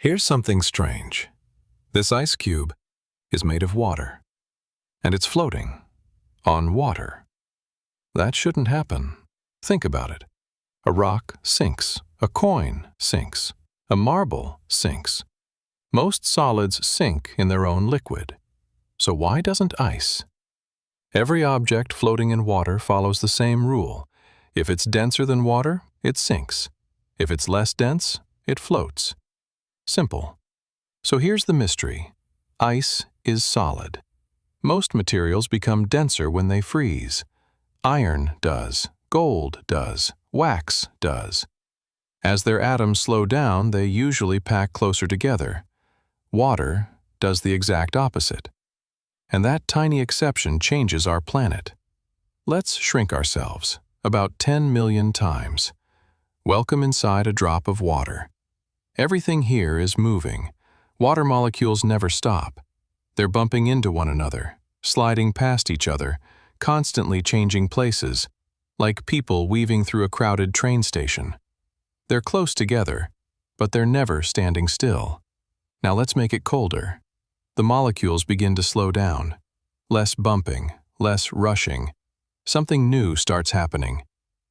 Here's something strange. This ice cube is made of water, and it's floating on water. That shouldn't happen. Think about it. A rock sinks, a coin sinks, a marble sinks. Most solids sink in their own liquid. So why doesn't ice? Every object floating in water follows the same rule. If it's denser than water, it sinks. If it's less dense, it floats. Simple. So here's the mystery. Ice is solid. Most materials become denser when they freeze. Iron does, gold does, wax does. As their atoms slow down, they usually pack closer together. Water does the exact opposite. And that tiny exception changes our planet. Let's shrink ourselves, about 10 million times. Welcome inside a drop of water. Everything here is moving. Water molecules never stop. They're bumping into one another, sliding past each other, constantly changing places, like people weaving through a crowded train station. They're close together, but they're never standing still. Now let's make it colder. The molecules begin to slow down. Less bumping, less rushing. Something new starts happening.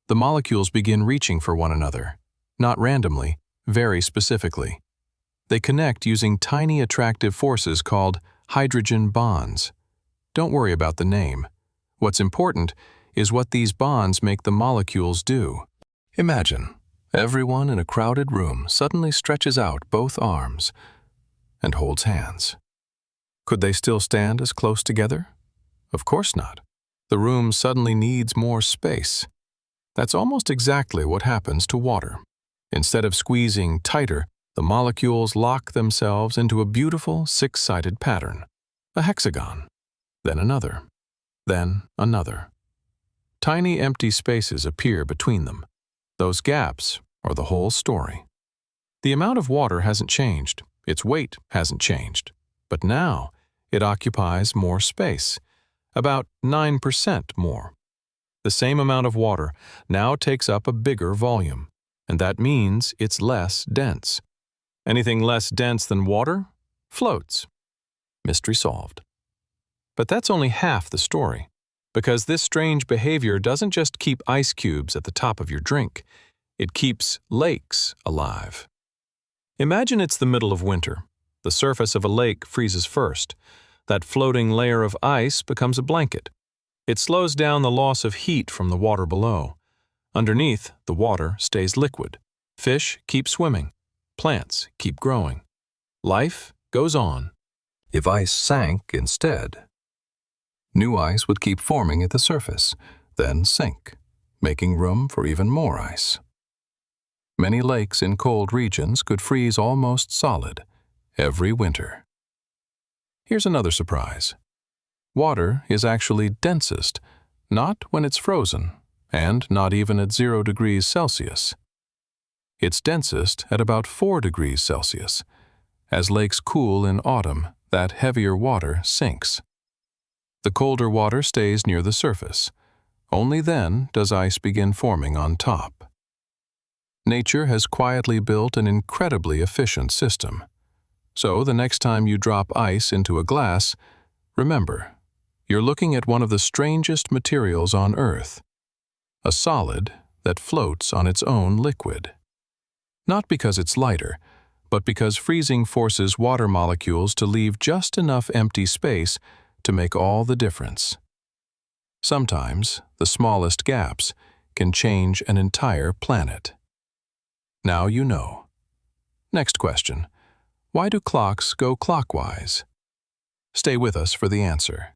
The molecules begin reaching for one another, not randomly, very specifically. They connect using tiny attractive forces called hydrogen bonds. Don't worry about the name. What's important is what these bonds make the molecules do. Imagine everyone in a crowded room suddenly stretches out both arms and holds hands. Could they still stand as close together? Of course not. The room suddenly needs more space. That's almost exactly what happens to water. Instead of squeezing tighter, the molecules lock themselves into a beautiful six-sided pattern, a hexagon, then another, then another. Tiny empty spaces appear between them. Those gaps are the whole story. The amount of water hasn't changed, its weight hasn't changed, but now it occupies more space, about 9% more. The same amount of water now takes up a bigger volume, and that means it's less dense. Anything less dense than water floats. Mystery solved. But that's only half the story, because this strange behavior doesn't just keep ice cubes at the top of your drink, it keeps lakes alive. Imagine it's the middle of winter. The surface of a lake freezes first. That floating layer of ice becomes a blanket. It slows down the loss of heat from the water below. Underneath, the water stays liquid. Fish keep swimming. Plants keep growing. Life goes on. If ice sank instead, new ice would keep forming at the surface, then sink, making room for even more ice. Many lakes in cold regions could freeze almost solid every winter. Here's another surprise. Water is actually densest, not when it's frozen, and not even at 0 degrees Celsius. It's densest at about 4 degrees Celsius. As lakes cool in autumn, that heavier water sinks. The colder water stays near the surface. Only then does ice begin forming on top. Nature has quietly built an incredibly efficient system. So the next time you drop ice into a glass, remember, you're looking at one of the strangest materials on Earth, a solid that floats on its own liquid. Not because it's lighter, but because freezing forces water molecules to leave just enough empty space to make all the difference. Sometimes, the smallest gaps can change an entire planet. Now you know. Next question. Why do clocks go clockwise? Stay with us for the answer.